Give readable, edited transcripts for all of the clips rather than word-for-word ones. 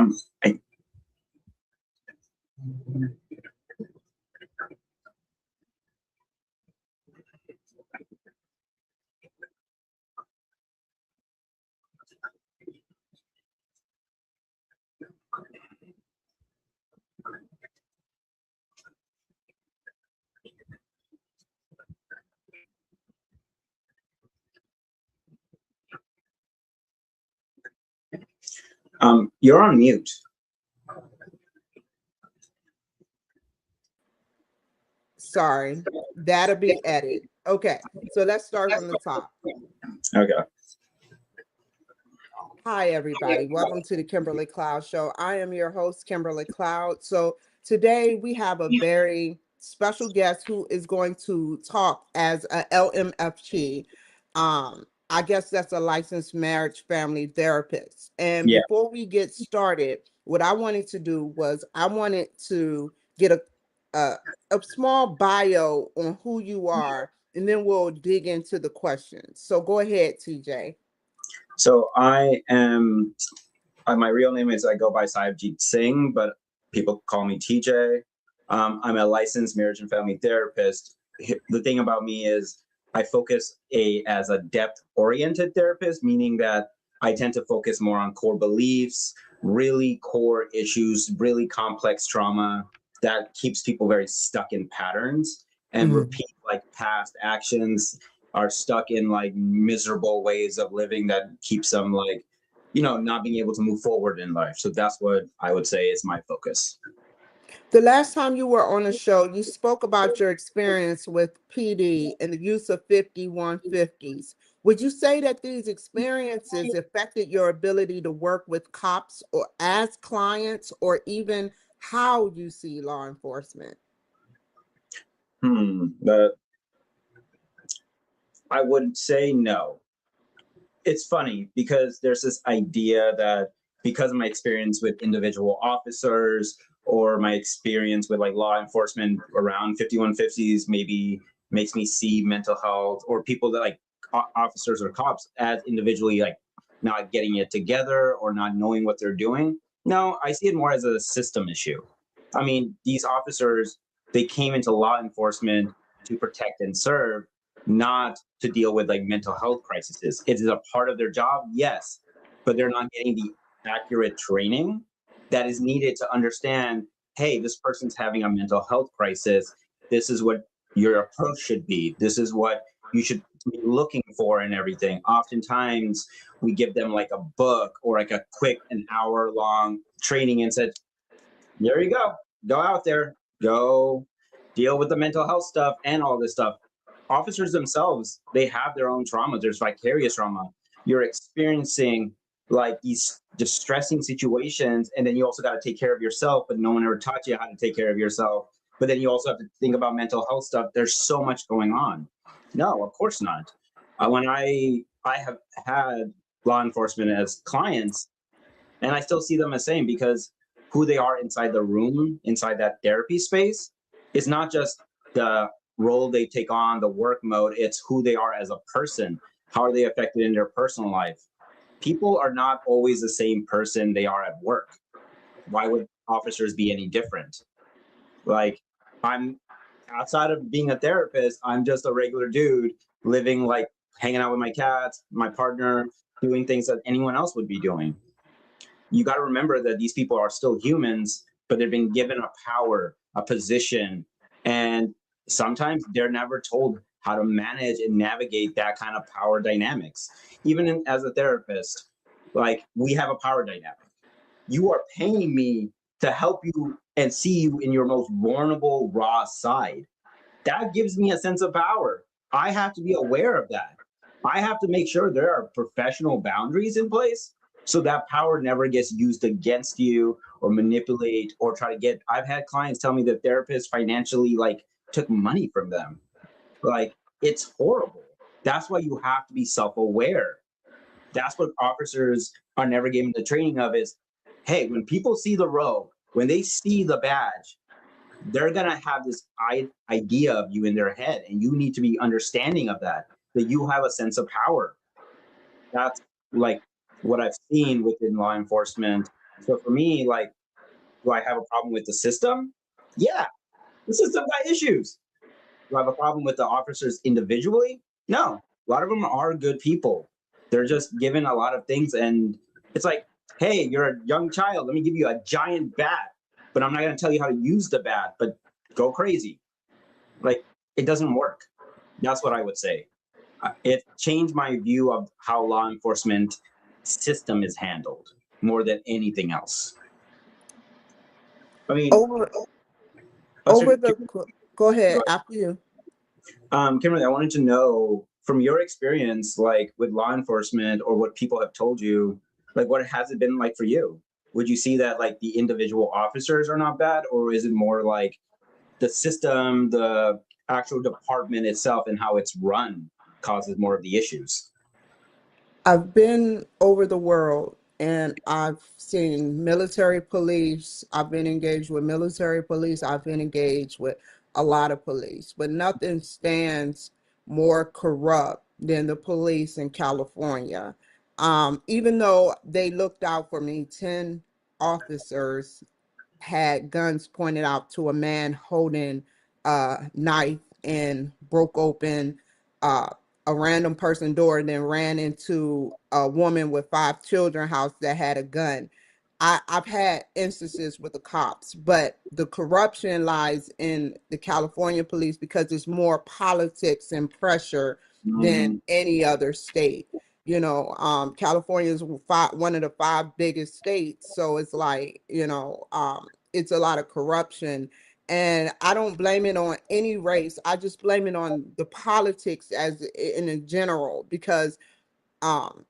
I, you're on mute. Sorry, that'll be edited. Okay, so let's start from the top. Okay. Hi, everybody. Welcome to the Kimberly Cloud Show. I am your host, Kimberly Cloud. So today we have a very special guest who is going to talk as a LMFT. I guess that's a licensed marriage family therapist. And Yeah. before we get started, what I wanted to do was I wanted to get a small bio on who you are, and then we'll dig into the questions. So go ahead, TJ. So I am, my real name is, I go by Sahebjit Singh, but people call me TJ. I'm a licensed marriage and family therapist. The thing about me is I focus as a depth-oriented therapist, meaning that I tend to focus more on core beliefs, really core issues, really complex trauma that keeps people very stuck in patterns and repeat like past actions, are stuck in like miserable ways of living that keeps them like, not being able to move forward in life. So that's what I would say is my focus. The last time you were on the show, you spoke about your experience with PD and the use of 5150s. Would you say that these experiences affected your ability to work with cops or as clients, or even how you see law enforcement? I would say no. It's funny because there's this idea that because of my experience with individual officers or my experience with like law enforcement around 5150s maybe makes me see mental health or people that like officers or cops as individually like not getting it together or not knowing what they're doing. No, I see it more as a system issue. I mean, these officers, they came into law enforcement to protect and serve, not to deal with like mental health crises. It is a part of their job, yes, but they're not getting the accurate training that is needed to understand, hey, this person's having a mental health crisis. This is what your approach should be. This is what you should be looking for and everything. Oftentimes we give them like a book or like a quick an hour long training and said, there you go out there, go deal with the mental health stuff and all this stuff. Officers themselves, they have their own trauma. There's vicarious trauma. You're experiencing like these distressing situations, and then you also got to take care of yourself, but no one ever taught you how to take care of yourself. But then you also have to think about mental health stuff. There's so much going on. No, of course not. When I have had law enforcement as clients, and I still see them as same, because who they are inside the room, inside that therapy space, is not just the role they take on, the work mode, it's who they are as a person. How are they affected in their personal life? People are not always the same person they are at work. Why would officers be any different? Like, I'm outside of being a therapist, I'm just a regular dude living like hanging out with my cats, my partner, doing things that anyone else would be doing. You got to remember that these people are still humans, but they've been given a power, a position, and sometimes they're never told how to manage and navigate that kind of power dynamics. Even as a therapist, like, we have a power dynamic. You are paying me to help you and see you in your most vulnerable, raw side. That gives me a sense of power. I have to be aware of that. I have to make sure there are professional boundaries in place so that power never gets used against you or manipulate or try to get. I've had clients tell me that therapists financially like took money from them. Like, it's horrible. That's why you have to be self-aware. That's what officers are never given the training of is, hey, when people see the robe, when they see the badge, they're going to have this idea of you in their head, and you need to be understanding of that you have a sense of power. That's like what I've seen within law enforcement So for me, like, do I have a problem with the system? Yeah, the system got issues. Do I have a problem with the officers individually? No. A lot of them are good people. They're just given a lot of things, and it's like, hey, you're a young child. Let me give you a giant bat, but I'm not going to tell you how to use the bat, but go crazy. Like, it doesn't work. That's what I would say. It changed my view of how law enforcement system is handled more than anything else. I mean, Over over the go ahead after you. Kimberly, I wanted to know from your experience, like with law enforcement or what people have told you, like what has it been like for you? Would you see that like the individual officers are not bad, or is it more like the system, the actual department itself, and how it's run causes more of the issues? I've been over the world and I've seen military police. I've been engaged with military police. I've been engaged with a lot of police, but nothing stands more corrupt than the police in California. Even though they looked out for me, 10 officers had guns pointed out to a man holding a knife and broke open uh, a random person door and then ran into a woman with 5 children house that had a gun. I've had instances with the cops, but the corruption lies in the California police because there's more politics and pressure than any other state. California is one of the 5 biggest states, so it's like, it's a lot of corruption. And I don't blame it on any race. I just blame it on the politics as in general, because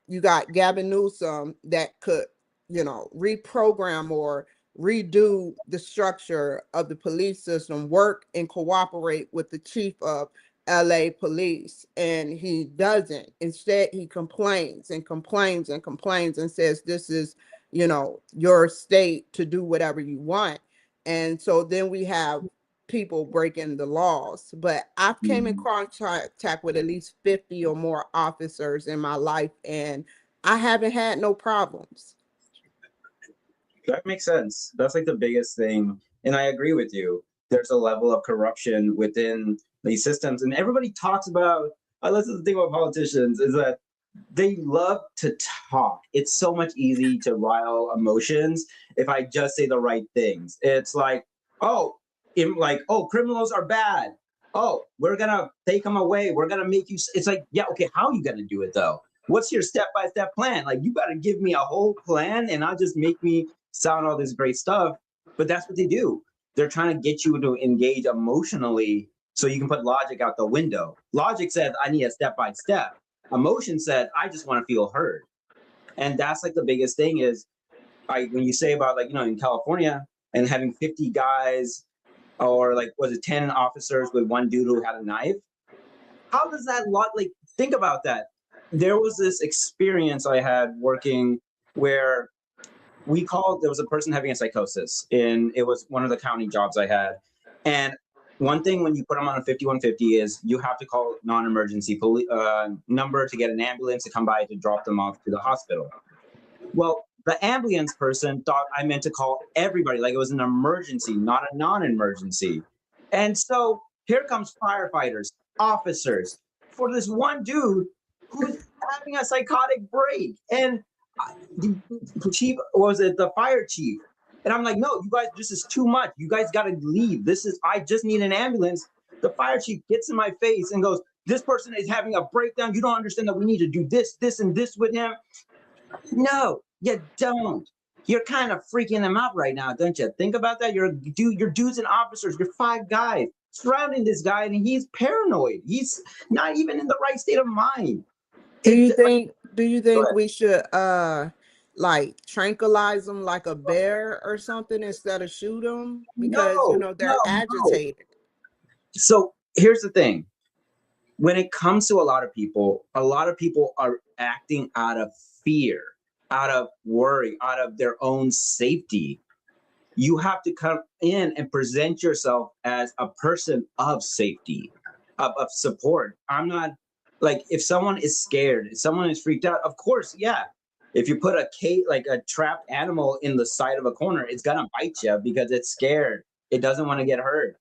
you got Gavin Newsom that could, reprogram or redo the structure of the police system, work and cooperate with the chief of LA police. And he doesn't. Instead, he complains and complains and complains and says, this is, your state to do whatever you want. And so then we have people breaking the laws. But I've came in contact with at least 50 or more officers in my life, and I haven't had no problems. That makes sense. That's like the biggest thing. And I agree with you. There's a level of corruption within these systems. And everybody talks about, that's the thing about politicians, is that they love to talk. It's so much easy to rile emotions if I just say the right things. It's like, oh, oh, criminals are bad. Oh, we're gonna take them away. We're gonna make you. It's like, yeah, okay. How are you gonna do it though? What's your step-by-step plan? Like, you got to give me a whole plan and not just make me sound all this great stuff. But that's what they do. They're trying to get you to engage emotionally so you can put logic out the window. Logic says, I need a step-by-step. Emotion said, I just want to feel heard. And that's like the biggest thing is, when you say about, like, in California and having 50 guys, or like, was it 10 officers with one dude who had a knife? How does that like, think about that. There was this experience I had working where there was a person having a psychosis, and it was one of the county jobs I had. And one thing when you put them on a 5150 is you have to call non-emergency number to get an ambulance to come by to drop them off to the hospital. Well, the ambulance person thought I meant to call everybody, like it was an emergency, not a non-emergency. And so here comes firefighters, officers, for this one dude who's having a psychotic break. And the chief, the fire chief? And I'm like, no, you guys, this is too much. You guys got to leave. I just need an ambulance. The fire chief gets in my face and goes, this person is having a breakdown. You don't understand that we need to do this, this, and this with him. No, you don't. You're kind of freaking them out right now, don't you? Think about that. You're dudes and officers. You're 5 guys surrounding this guy, and he's paranoid. He's not even in the right state of mind. Do you think we should like tranquilize them like a bear or something instead of shoot them, because they're agitated? No. So here's the thing. When it comes to a lot of people are acting out of fear, out of worry, out of their own safety. You have to come in and present yourself as a person of safety, of support. I'm not like, if someone is scared, if someone is freaked out, of course, yeah, If you put like a trapped animal in the side of a corner, it's gonna bite you because it's scared. It doesn't want to get hurt.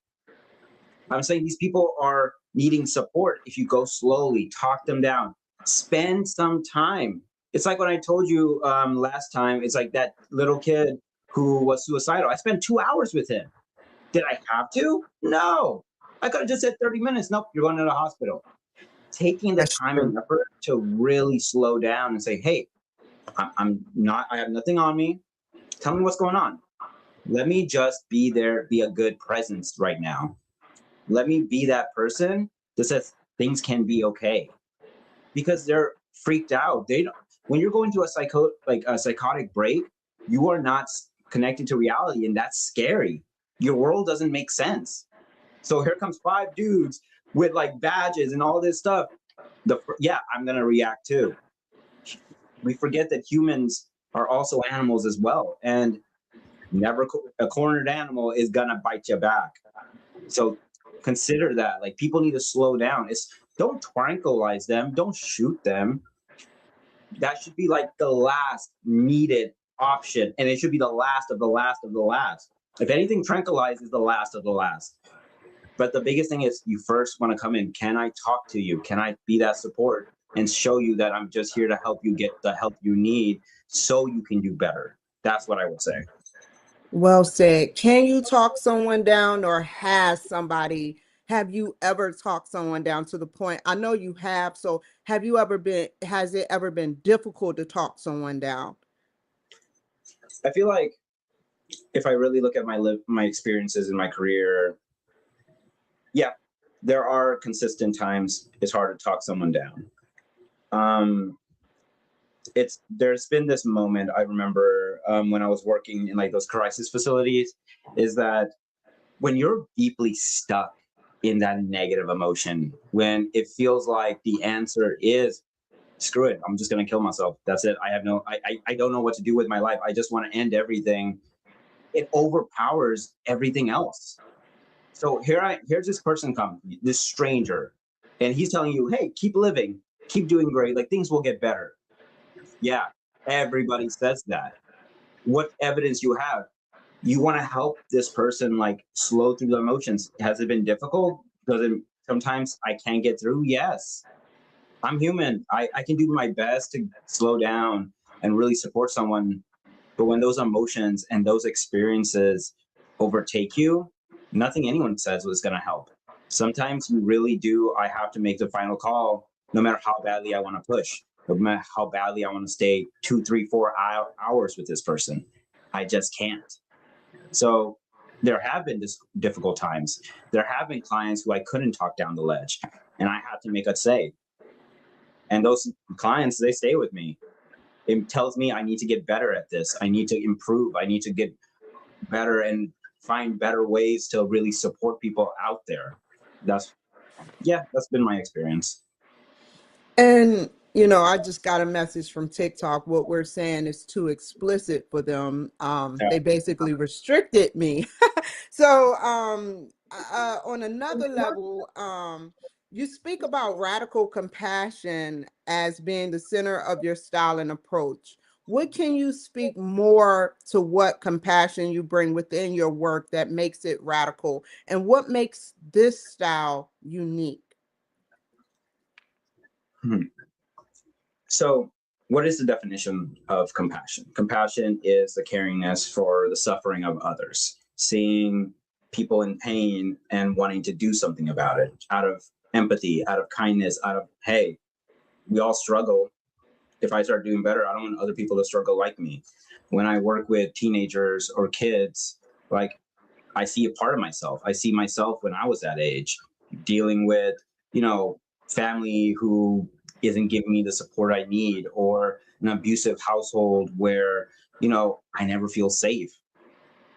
I'm saying these people are needing support. If you go slowly, talk them down, spend some time. It's like when I told you last time, it's like that little kid who was suicidal. I spent 2 hours with him. Did I have to? No. I could have just said 30 minutes. Nope, you're going to the hospital. Taking the That's time true. and effort to really slow down and say, hey, I'm not, I have nothing on me. Tell me what's going on. Let me just be there, be a good presence right now. Let me be that person that says things can be okay, because they're freaked out. They don't, when you're going through a psychotic break, you are not connected to reality, and that's scary. Your world doesn't make sense. So here comes 5 dudes with like badges and all this stuff. Yeah, I'm gonna react too. We forget that humans are also animals as well, and never a cornered animal is gonna bite you back. So consider that. Like, people need to slow down. Don't tranquilize them, don't shoot them. That should be like the last needed option, and it should be the last of the last of the last. If anything, tranquilize is the last of the last. But the biggest thing is, you first want to come in. Can I talk to you? Can I be that support and show you that I'm just here to help you get the help you need so you can do better? That's what I would say. Well said. Can you talk someone down, or have you ever talked someone down to the point? I know you have. So has it ever been difficult to talk someone down? I feel like if I really look at my experiences in my career, yeah, there are consistent times it's hard to talk someone down. Um, there's been this moment I remember when I was working in like those crisis facilities, is that when you're deeply stuck in that negative emotion, when it feels like the answer is screw it, I'm just gonna kill myself. That's it. I don't know what to do with my life. I just want to end everything. It overpowers everything else. So here's this person come, this stranger, and he's telling you, hey, keep living, keep doing great, like things will get better. Yeah, everybody says that. What evidence you have? You want to help this person like slow through the emotions. Has it been difficult? Does it sometimes I can't get through? Yes. I'm human. I can do my best to slow down and really support someone. But when those emotions and those experiences overtake you, nothing anyone says was going to help. Sometimes you really do. I have to make the final call, no matter how badly I want to push, no matter how badly I want to stay 2, 3, 4 hours with this person. I just can't. So there have been difficult times. There have been clients who I couldn't talk down the ledge, and I had to make a say. And those clients, they stay with me. It tells me I need to get better at this. I need to improve. I need to get better and find better ways to really support people out there. That's been my experience. And I just got a message from TikTok. What we're saying is too explicit for them. Yeah. They basically restricted me. So, on another level, you speak about radical compassion as being the center of your style and approach. What can you speak more to what compassion you bring within your work that makes it radical, and what makes this style unique? Hmm. So, what is the definition of compassion? Compassion is the caringness for the suffering of others, seeing people in pain and wanting to do something about it out of empathy, out of kindness, out of, hey, we all struggle. If I start doing better, I don't want other people to struggle like me. When I work with teenagers or kids, like, I see a part of myself. I see myself when I was that age, dealing with, family who isn't giving me the support I need, or an abusive household where, I never feel safe.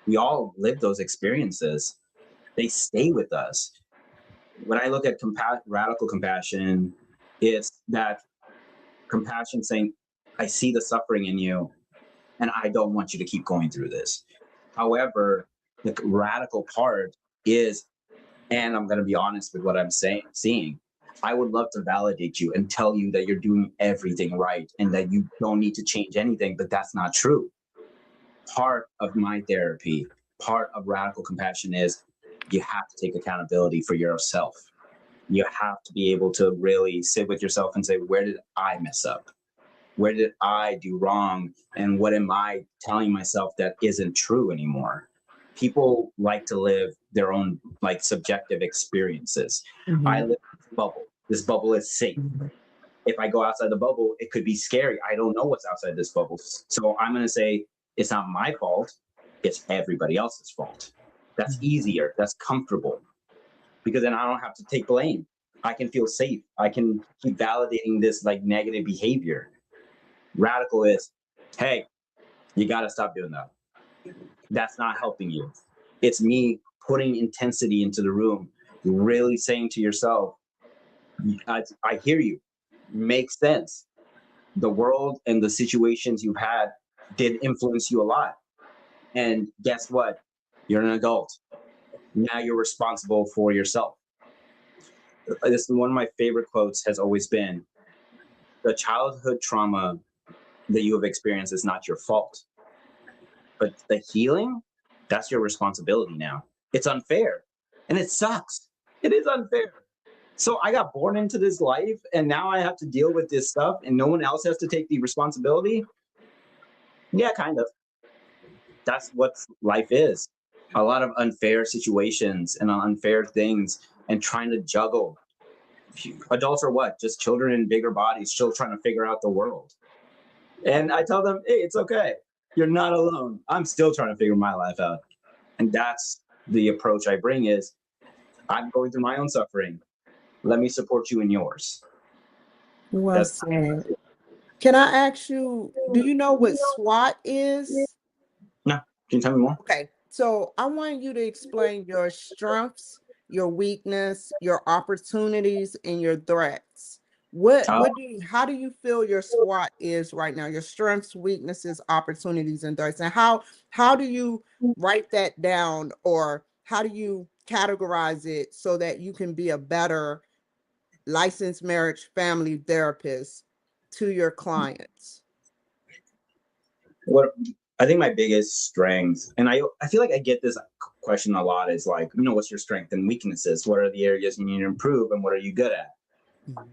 We all live those experiences. They stay with us. When I look at radical compassion, it's that compassion saying, I see the suffering in you, and I don't want you to keep going through this. However, the radical part is, and I'm going to be honest with what I'm seeing. I would love to validate you and tell you that you're doing everything right and that you don't need to change anything, but that's not true. Part of my therapy, part of radical compassion is you have to take accountability for yourself. You have to be able to really sit with yourself and say, where did I mess up? Where did I do wrong? And what am I telling myself that isn't true anymore? People like to live their own like subjective experiences. I live in this bubble. This bubble is safe. If I go outside the bubble, it could be scary. I don't know what's outside this bubble. So I'm going to say, it's not my fault. It's everybody else's fault. That's easier. That's comfortable because then I don't have to take blame. I can feel safe. I can keep validating this like negative behavior. Radical is, hey, you got to stop doing that. That's not helping you. It's me putting intensity into the room, really saying to yourself, I hear you. Makes sense. The world and the situations you've had did influence you a lot. And guess what? You're an adult. Now you're responsible for yourself. This is one of my favorite quotes has always been, the childhood trauma that you have experienced is not your fault. But the healing, that's your responsibility now. It's unfair and it sucks. It is unfair. So I got born into this life and now I have to deal with this stuff and no one else has to take the responsibility. Yeah, kind of. That's what life is. A lot of unfair situations and unfair things and trying to juggle. Adults are what? Just children in bigger bodies, still trying to figure out the world. And I tell them, hey, it's okay. You're not alone. I'm still trying to figure my life out. And that's the approach I bring is, I'm going through my own suffering. Let me support you in yours. Well said. Can I ask you, do you know what SWOT is? No, can you tell me more? Okay, so I want you to explain your strengths, your weakness, your opportunities, and your threats. How do you feel your SWOT is right now? Your strengths, weaknesses, opportunities, and threats, and how do you write that down, or how do you categorize it so that you can be a better licensed marriage family therapist to your clients? What I think my biggest strength, and I feel like I get this question a lot, is like, what's your strength and weaknesses? What are the areas you need to improve and what are you good at? Mm-hmm.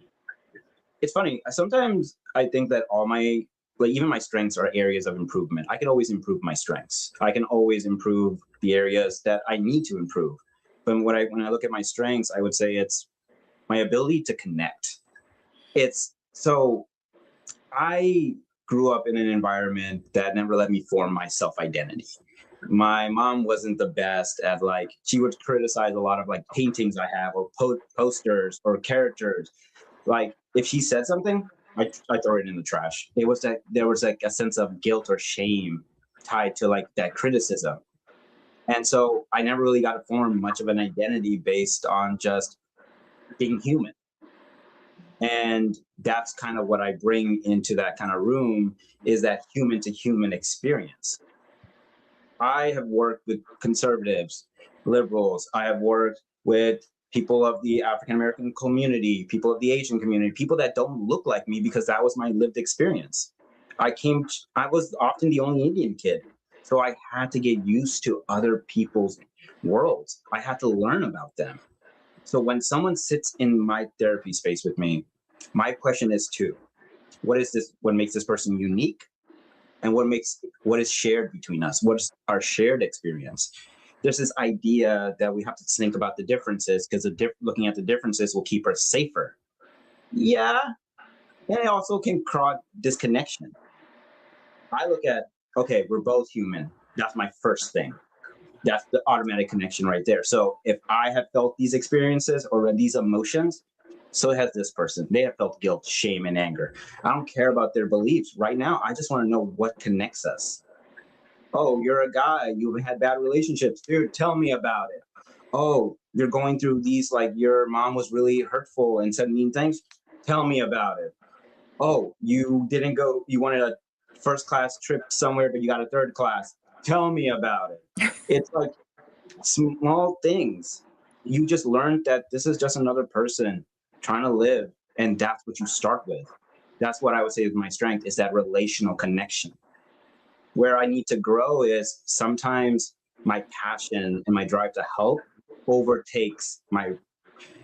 It's funny. Sometimes I think that even my strengths are areas of improvement. I can always improve my strengths. I can always improve the areas that I need to improve. But when I look at my strengths, I would say it's my ability to connect. I grew up in an environment that never let me form my self-identity. My mom wasn't the best at she would criticize a lot of paintings I have or posters or characters. If she said something, I throw it in the trash. It was that there was a sense of guilt or shame tied to that criticism. And so I never really got to form much of an identity based on just being human. And that's kind of what I bring into that kind of room, is that human to human experience. I have worked with conservatives, liberals. I have worked with people of the African American community, people of the Asian community, people that don't look like me, because that was my lived experience. I was often the only Indian kid. So I had to get used to other people's worlds. I had to learn about them. So when someone sits in my therapy space with me, my question is two: what makes this person unique? And what is shared between us? What is our shared experience? There's this idea that we have to think about the differences, because looking at the differences will keep us safer. Yeah. And it also can cause disconnection. I look at, okay, we're both human. That's my first thing. That's the automatic connection right there. So if I have felt these experiences or these emotions, so has this person. They have felt guilt, shame, and anger. I don't care about their beliefs. Right now, I just want to know what connects us. Oh, you're a guy. You've had bad relationships. Dude, tell me about it. Oh, you're going through these, your mom was really hurtful and said mean things. Tell me about it. Oh, you wanted a first class trip somewhere, but you got a third class. Tell me about it. It's small things. You just learned that this is just another person trying to live. And that's what you start with. That's what I would say is my strength, is that relational connection. Where I need to grow is sometimes my passion and my drive to help overtakes my,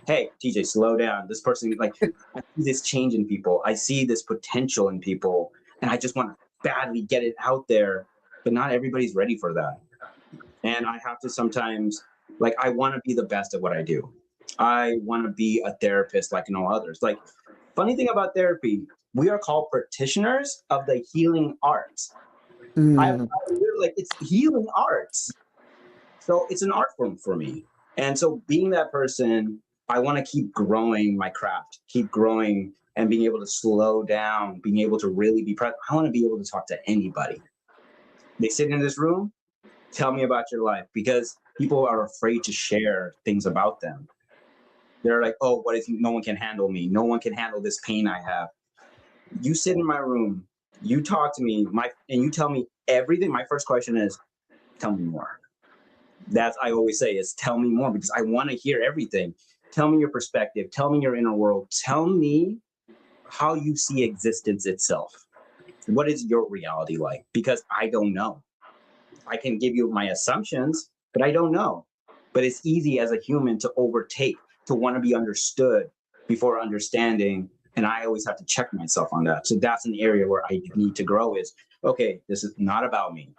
hey, TJ, slow down. This person, like, I see this change in people. I see this potential in people, and I just want to badly get it out there, but not everybody's ready for that. And I have to sometimes, like, I want to be the best at what I do. I want to be a therapist like no others. Like, funny thing about therapy, we are called practitioners of the healing arts. We're like, it's healing arts. So it's an art form for me. And so being that person, I want to keep growing my craft, keep growing and being able to slow down, being able to really be present. I want to be able to talk to anybody. They sit in this room, tell me about your life, because people are afraid to share things about them. They're like, oh, what if no one can handle me? No one can handle this pain I have. You sit in my room, you talk to me, and you tell me everything. My first question is, tell me more. That's, I always say, is tell me more, because I want to hear everything. Tell me your perspective. Tell me your inner world. Tell me how you see existence itself. What is your reality like? Because I don't know. I can give you my assumptions, but I don't know. But it's easy as a human to overtake, to want to be understood before understanding. And I always have to check myself on that. So that's an area where I need to grow is, okay, this is not about me.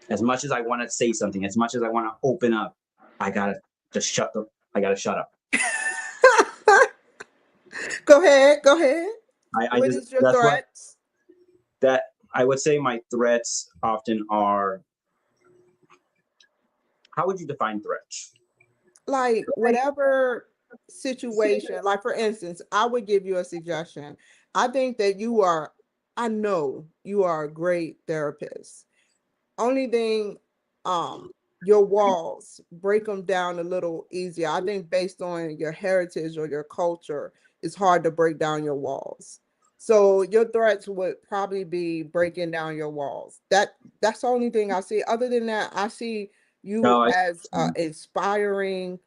As much as I want to say something, as much as I want to open up, I gotta shut up. Go ahead. Go ahead. What Just, is your that's what, threats? that I would say my threats often are, how would you define threats? Like whatever situation, like for instance, I would give you a suggestion. I think that I know you are a great therapist. Only thing, your walls, break them down a little easier. I think based on your heritage or your culture, it's hard to break down your walls. So your threats would probably be breaking down your walls. That's the only thing I see. Other than that, I see you No, as inspiring,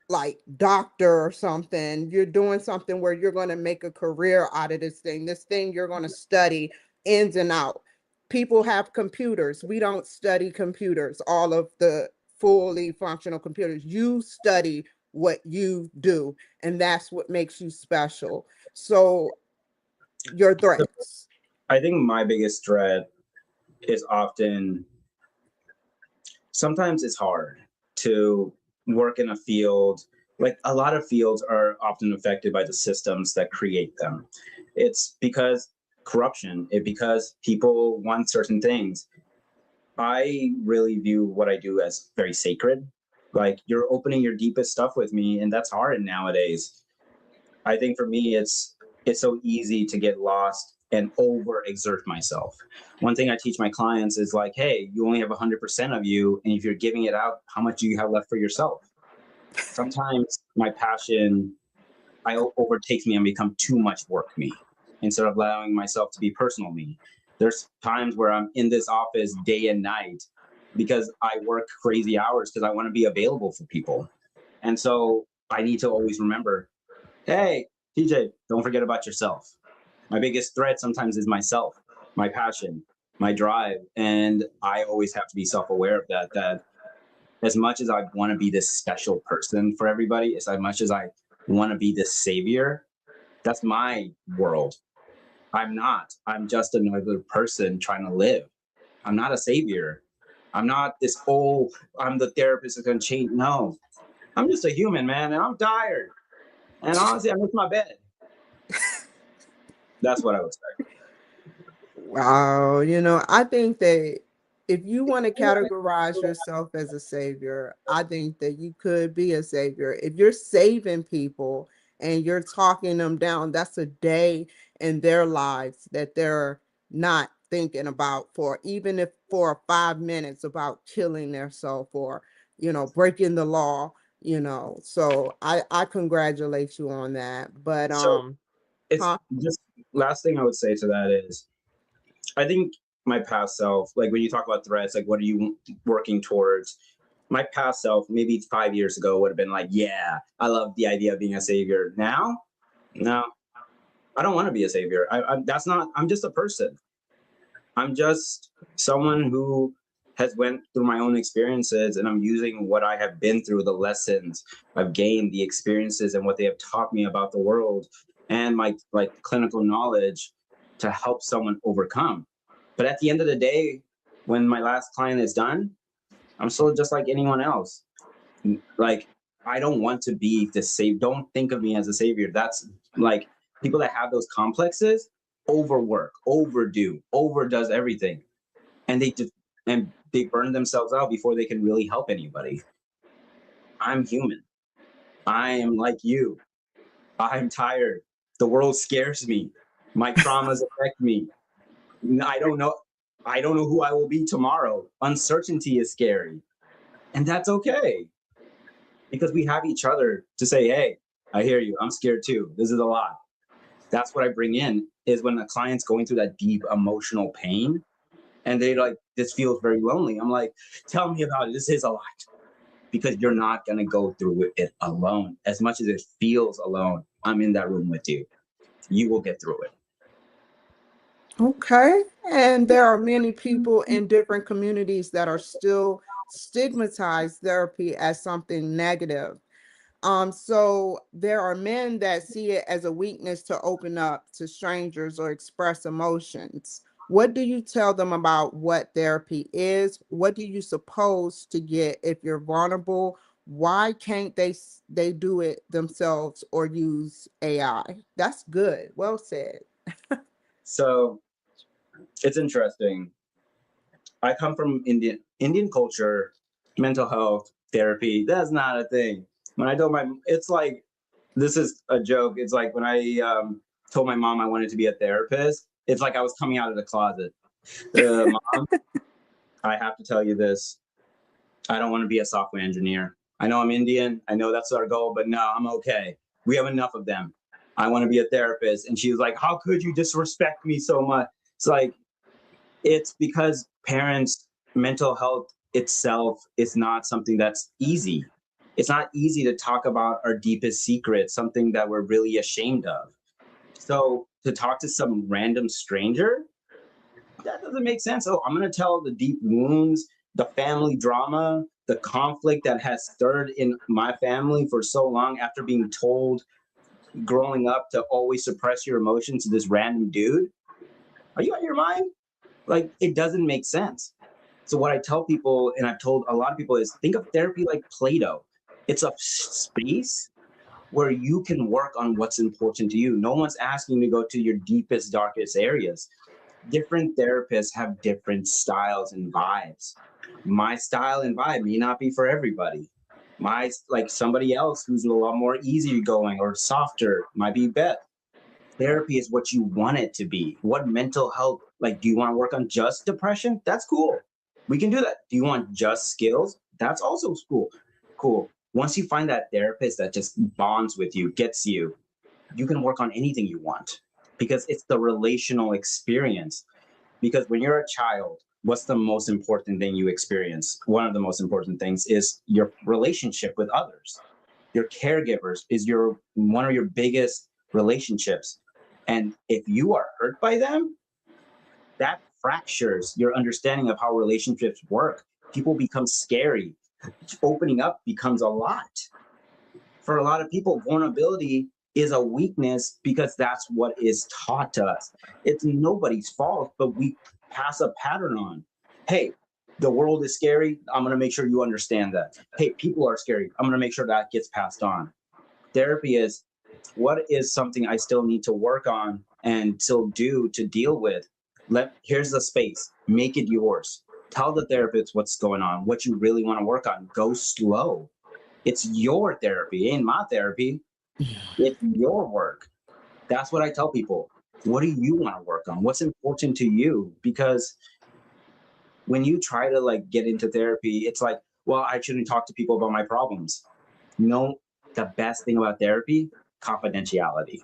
like doctor or something. You're doing something where you're going to make a career out of this thing. This thing you're going to study ins and out. People have computers. We don't study computers, all of the fully functional computers. You study what you do, and that's what makes you special. So your threats. I think my biggest threat is often, sometimes it's hard to work in a field. Like, a lot of fields are often affected by the systems that create them. It's because corruption, because people want certain things. I really view what I do as very sacred. Like, you're opening your deepest stuff with me, and that's hard nowadays. I think for me, it's so easy to get lost and overexert myself. One thing I teach my clients is like, hey, you only have 100% of you, and if you're giving it out, how much do you have left for yourself? Sometimes my passion overtakes me and become too much work me, instead of allowing myself to be personal me. There's times where I'm in this office day and night because I work crazy hours because I want to be available for people. And so I need to always remember, hey, TJ, don't forget about yourself. My biggest threat sometimes is myself, my passion, my drive. And I always have to be self-aware of that as much as I want to be this special person for everybody, as much as I want to be this savior, that's my world. I'm not. I'm just another person trying to live. I'm not a savior. I'm not this old, I'm the therapist that's going to change. No, I'm just a human, man, and I'm tired. And honestly, I miss my bed. That's what I would say. Wow, I think that if you want to categorize yourself as a savior, I think that you could be a savior. If you're saving people and you're talking them down, that's a day in their lives that they're not thinking about, for even if for 5 minutes, about killing themselves or, breaking the law, So I congratulate you on that. But So it's huh? just, last thing I would say to that is, I think my past self, like when you talk about threats, like what are you working towards? My past self, maybe 5 years ago, would have been like, yeah, I love the idea of being a savior. Now No, I don't want to be a savior. That's not, I'm just a person. I'm just someone who has went through my own experiences, and I'm using what I have been through, the lessons I've gained, the experiences and what they have taught me about the world and my like clinical knowledge to help someone overcome. But at the end of the day, when my last client is done, I'm still just like anyone else. Like, I don't want to be the save. Don't think of me as a savior. That's like people that have those complexes overwork, overdo, overdoes everything, and they burn themselves out before they can really help anybody. I'm human. I am like you. I'm tired. The world scares me. My traumas affect me. I don't know. I don't know who I will be tomorrow. Uncertainty is scary. And that's okay, because we have each other to say, hey, I hear you. I'm scared too. This is a lot. That's what I bring in, is when a client's going through that deep emotional pain and they like, this feels very lonely. I'm like, tell me about it. This is a lot, because you're not going to go through it alone. As much as it feels alone, I'm in that room with you. You will get through it. Okay. And there are many people in different communities that are still stigmatize therapy as something negative. So there are men that see it as a weakness to open up to strangers or express emotions. What do you tell them about what therapy is? What do you suppose to get if you're vulnerable? Why can't they do it themselves or use AI? That's good. Well said. So it's interesting. I come from Indian culture, mental health, therapy. That's not a thing. When I told it's like, this is a joke. It's like when I told my mom I wanted to be a therapist. It's like I was coming out of the closet. Mom, I have to tell you this. I don't want to be a software engineer. I know I'm Indian. I know that's our goal, but no, I'm okay. We have enough of them. I want to be a therapist. And she was like, how could you disrespect me so much? It's like, it's because parents, mental health itself is not something that's easy. It's not easy to talk about our deepest secrets, something that we're really ashamed of. So to talk to some random stranger, that doesn't make sense. Oh, I'm going to tell the deep wounds, the family drama, the conflict that has stirred in my family for so long after being told growing up to always suppress your emotions to this random dude. Are you out of your mind? Like, it doesn't make sense. So what I tell people, and I've told a lot of people, is think of therapy like Play-Doh. It's a space where you can work on what's important to you. No one's asking you to go to your deepest, darkest areas. Different therapists have different styles and vibes. My style and vibe may not be for everybody. My, like, somebody else who's a lot more easygoing or softer might be better. Therapy is what you want it to be. What mental health, like, do you want to work on just depression? That's cool. We can do that. Do you want just skills? That's also cool. Cool. Once you find that therapist that just bonds with you, gets you, you can work on anything you want, because it's the relational experience. Because when you're a child, what's the most important thing you experience? One of the most important things is your relationship with others. Your caregivers is your one of your biggest relationships. And if you are hurt by them, that fractures your understanding of how relationships work. People become scary. Opening up becomes a lot. For a lot of people, vulnerability is a weakness because that's what is taught to us. It's nobody's fault, but we pass a pattern on. Hey, the world is scary. I'm going to make sure you understand that. Hey, people are scary. I'm going to make sure that gets passed on. Therapy is, what is something I still need to work on and still do to deal with? Here's the space. Make it yours. Tell the therapist what's going on, what you really want to work on. Go slow. It's your therapy, ain't my therapy. It's your work. That's what I tell people. What do you want to work on? What's important to you? Because when you try to like get into therapy, it's like, well, I shouldn't talk to people about my problems. No, the best thing about therapy, confidentiality.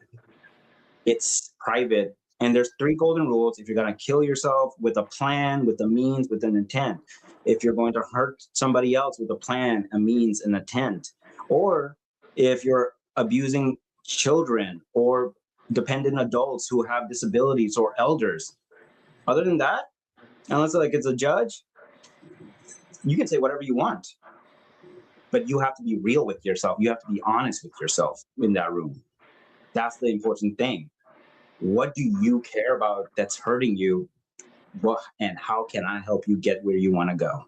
It's private. And there's 3 golden rules. If you're going to kill yourself, with a plan, with a means, with an intent. If you're going to hurt somebody else, with a plan, a means, an intent. Or if you're abusing children or dependent adults who have disabilities or elders. Other than that, unless like it's a judge, you can say whatever you want, but you have to be real with yourself. You have to be honest with yourself in that room. That's the important thing. What do you care about that's hurting you? What, and how can I help you get where you want to go?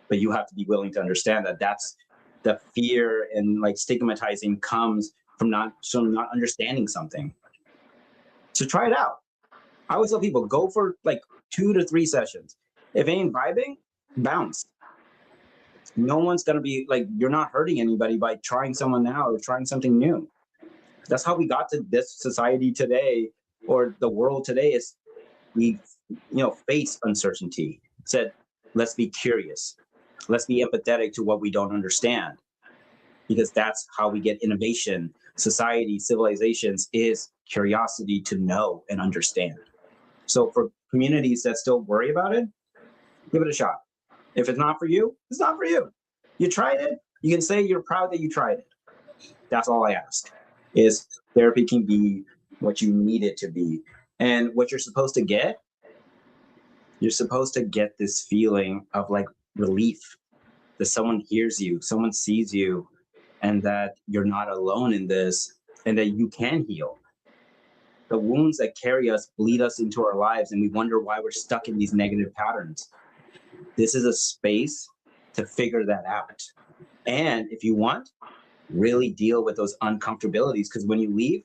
But you have to be willing to understand that that's the fear and like stigmatizing comes from not understanding something. So try it out. I always tell people go for like 2 to 3 sessions. If it ain't vibing, bounce. No one's gonna be like, you're not hurting anybody by trying someone now or trying something new. That's how we got to this society today, or the world today. Is we face uncertainty, said let's be curious, let's be empathetic to what we don't understand, because that's how we get innovation. Society, civilizations is curiosity to know and understand. So for communities that still worry about it, give it a shot. If it's not for you, it's not for you. You tried it, you can say you're proud that you tried it. That's all I ask, is therapy can be what you need it to be. And what you're supposed to get this feeling of like relief, that someone hears you, someone sees you, and that you're not alone in this, and that you can heal. The wounds that carry us bleed us into our lives, and we wonder why we're stuck in these negative patterns. This is a space to figure that out. And if you want, really deal with those uncomfortabilities, because when you leave,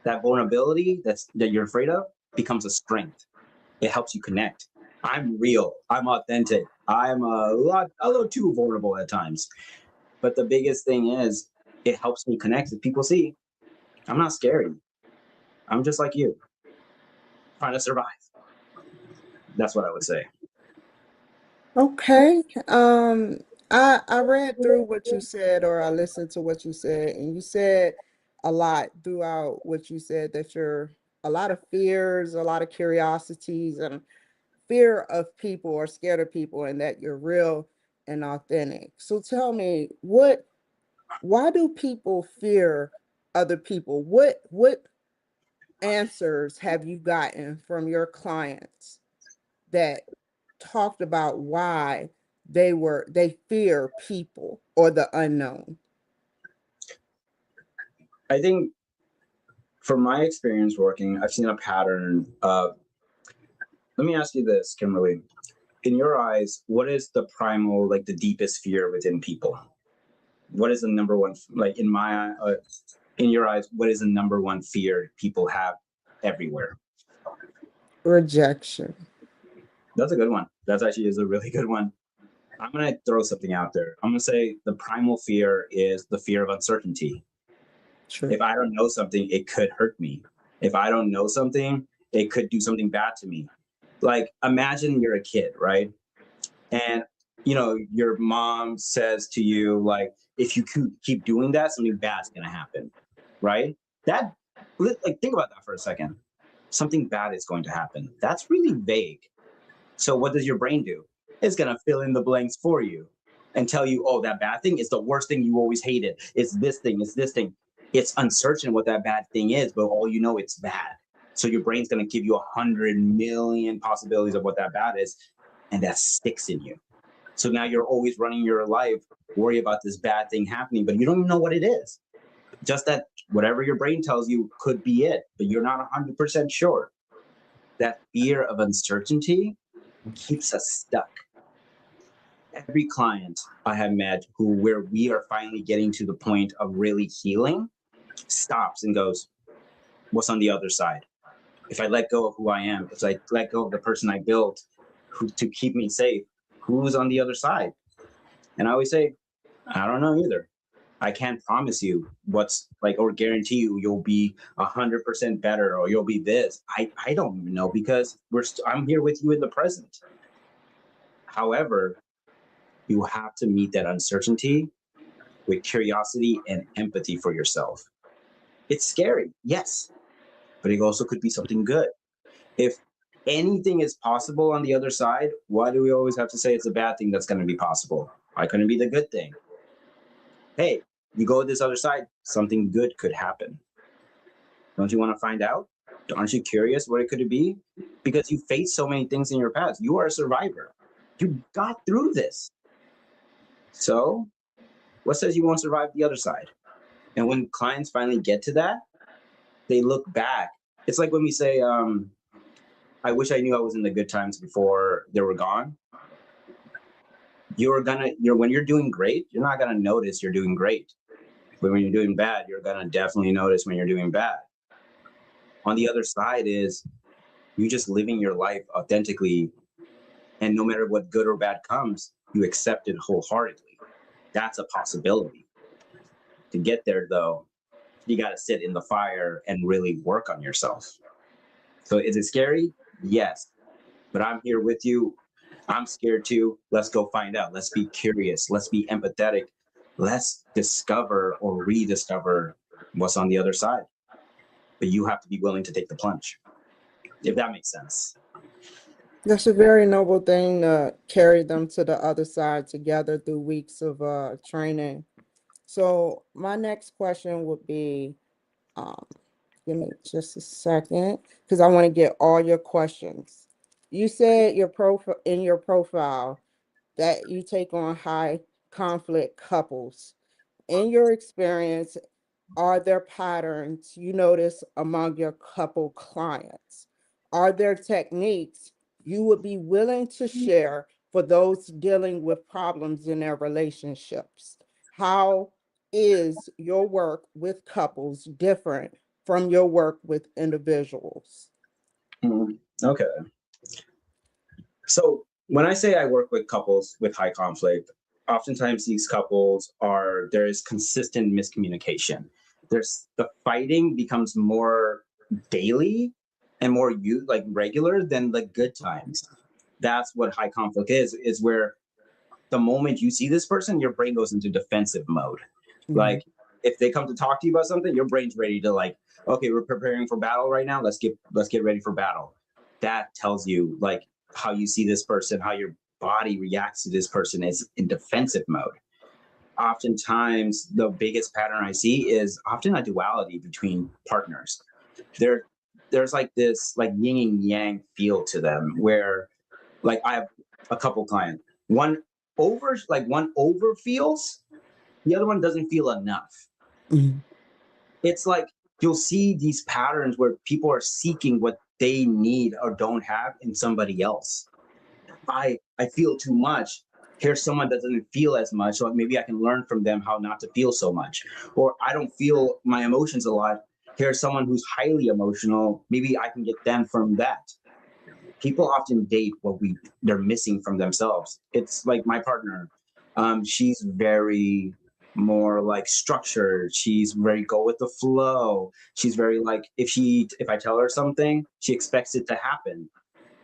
that vulnerability that you're afraid of becomes a strength. It helps you connect. I'm real. I'm authentic. I'm a little too vulnerable at times. But the biggest thing is, it helps me connect with people. See, I'm not scary. I'm just like you, trying to survive. That's what I would say. Okay. I read through what you said, or I listened to what you said, and you said a lot throughout what you said, that you're a lot of fears, a lot of curiosities, and fear of people or scared of people, and that you're real and authentic. So tell me, why do people fear other people? What answers have you gotten from your clients that talked about why they fear people or the unknown? I think from my experience working, I've seen a pattern. Let me ask you this, Kimberly. In your eyes, what is the primal, like the deepest fear within people? What is the number one, like in your eyes, what is the number one fear people have everywhere? Rejection. That's a good one. That's actually is a really good one. I'm going to throw something out there. I'm going to say the primal fear is the fear of uncertainty. True. If I don't know something, it could hurt me. If I don't know something, it could do something bad to me. Like, imagine you're a kid, right? And, your mom says to you, like, if you keep doing that, something bad's going to happen, right? Think about that for a second. Something bad is going to happen. That's really vague. So what does your brain do? It's going to fill in the blanks for you and tell you, oh, that bad thing is the worst thing you always hated. It's this thing, it's this thing. It's uncertain what that bad thing is, but all you know, it's bad. So your brain's going to give you 100 million possibilities of what that bad is, and that sticks in you. So now you're always running your life, worry about this bad thing happening, but you don't even know what it is. Just that whatever your brain tells you could be it, but you're not 100% sure. That fear of uncertainty keeps us stuck. Every client I have met where we are finally getting to the point of really healing stops and goes, what's on the other side? If I let go of who I am, if I let go of the person I built to keep me safe, who's on the other side? And I always say, I don't know either. I can't promise you what's like, or guarantee you'll be 100% better, or you'll be this. I don't even know, because I'm here with you in the present. However, you have to meet that uncertainty with curiosity and empathy for yourself. It's scary, yes, but it also could be something good. If anything is possible on the other side, why do we always have to say it's a bad thing that's going to be possible? Why couldn't it be the good thing? Hey, you go to this other side, something good could happen. Don't you want to find out? Aren't you curious what it could be? Because you faced so many things in your past. You are a survivor. You got through this. So what says you won't survive the other side? And when clients finally get to that, they look back. It's like when we say, I wish I knew I was in the good times before they were gone. When you're doing great, you're not gonna notice you're doing great. But when you're doing bad, you're gonna definitely notice when you're doing bad. On the other side is you just living your life authentically, and no matter what good or bad comes, you accept it wholeheartedly. That's a possibility. To get there, though, you got to sit in the fire and really work on yourself. So is it scary? Yes. But I'm here with you. I'm scared too. Let's go find out. Let's be curious. Let's be empathetic. Let's discover or rediscover what's on the other side. But you have to be willing to take the plunge, if that makes sense. That's a very noble thing to carry them to the other side together through weeks of training. So my next question would be, give me just a second, because I want to get all your questions. You said in your profile that you take on high conflict couples. In your experience, are there patterns you notice among your couple clients? Are there techniques you would be willing to share for those dealing with problems in their relationships? How is your work with couples different from your work with individuals? Okay. So when I say I work with couples with high conflict, oftentimes these couples there is consistent miscommunication. The fighting becomes more daily and more regular than the good times. That's what high conflict is where the moment you see this person, your brain goes into defensive mode. Mm-hmm. Like if they come to talk to you about something, your brain's ready to okay, we're preparing for battle right now. Let's get ready for battle. That tells you how you see this person, how your body reacts to this person is in defensive mode. Oftentimes, the biggest pattern I see is often a duality between partners. There's this yin and yang feel to them where I have a couple clients. One over feels, the other one doesn't feel enough. Mm-hmm. It's you'll see these patterns where people are seeking what they need or don't have in somebody else. I feel too much. Here's someone that doesn't feel as much, so maybe I can learn from them how not to feel so much. Or I don't feel my emotions a lot. Here's someone who's highly emotional. Maybe I can get them from that. People often date what they're missing from themselves. It's like my partner. She's very more structured. She's very go with the flow. She's very if I tell her something, she expects it to happen.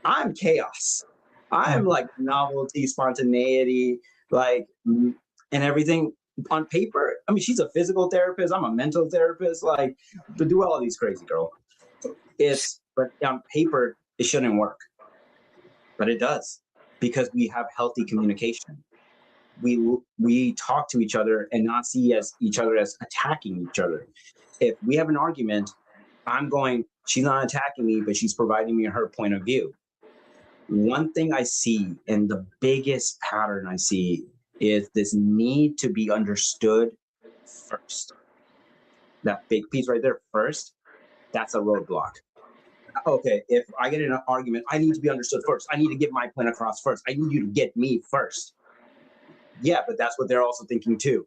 I'm chaos. I'm novelty, spontaneity, and everything on paper. I mean, she's a physical therapist. I'm a mental therapist. The duality's crazy, girl. But on paper, it shouldn't work. But it does, because we have healthy communication. We talk to each other and not see each other as attacking each other. If we have an argument, she's not attacking me, but she's providing me her point of view. One thing I see, and the biggest pattern I see, is this need to be understood first. That big piece right there, first, that's a roadblock. Okay, if I get in an argument, I need to be understood first. I need to get my point across first. I need you to get me first. Yeah, but that's what they're also thinking too.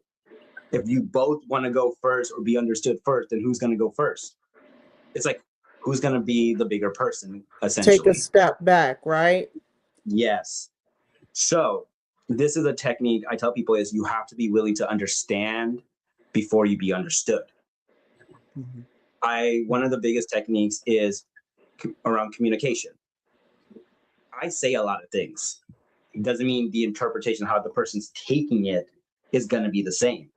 If you both want to go first or be understood first, then who's going to go first? It's who's going to be the bigger person, essentially. Take a step back, right? Yes. So this is a technique I tell people is you have to be willing to understand before you be understood. Mm-hmm. One of the biggest techniques is around communication. I say a lot of things. It doesn't mean the interpretation of how the person's taking it is going to be the same.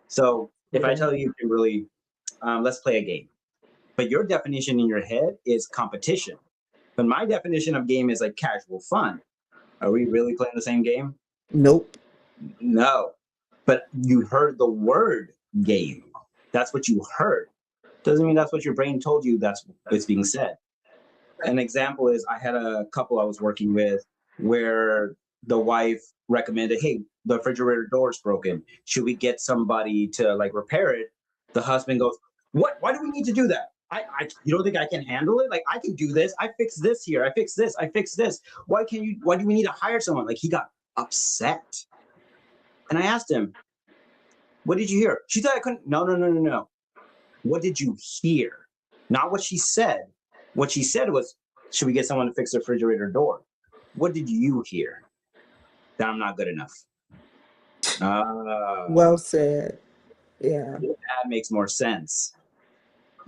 So if I tell you, Kimberly, let's play a game, but your definition in your head is competition. But my definition of game is casual fun. Are we really playing the same game? Nope. No. but you heard the word game. That's what you heard. Doesn't mean that's what your brain told you that's what's being said. An example is I had a couple I was working with where the wife recommended, hey, the refrigerator door is broken. Should we get somebody to like repair it? The husband goes, what? Why do we need to do that? You don't think I can handle it? Like, I can do this. I fix this here. I fix this. I fix this. Why do we need to hire someone? Like, he got upset. And I asked him, what did you hear? She said I couldn't. No. What did you hear? Not what she said. What she said was, should we get someone to fix the refrigerator door? What did you hear? That I'm not good enough. Well said. Yeah. That makes more sense.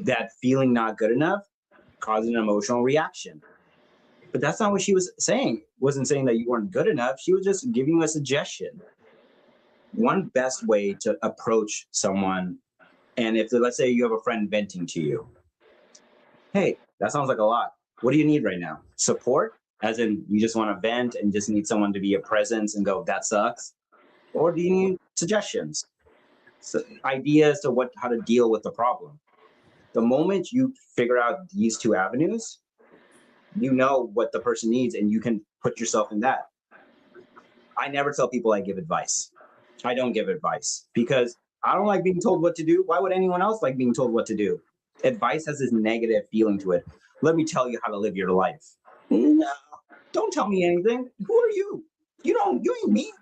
That feeling not good enough causes an emotional reaction. But that's not what she was saying. Wasn't saying that you weren't good enough. She was just giving you a suggestion. One best way to approach someone, and if let's say you have a friend venting to you, hey, that sounds like a lot. What do you need right now? Support? As in, you just want to vent and just need someone to be a presence and go, that sucks? Or do you need suggestions? So ideas to how to deal with the problem. The moment you figure out these two avenues, you know what the person needs and you can put yourself in that. I never tell people I give advice. I don't give advice because I don't like being told what to do. Why would anyone else like being told what to do? Advice has this negative feeling to it. Let me tell you how to live your life. No, don't tell me anything. Who are you? You ain't me.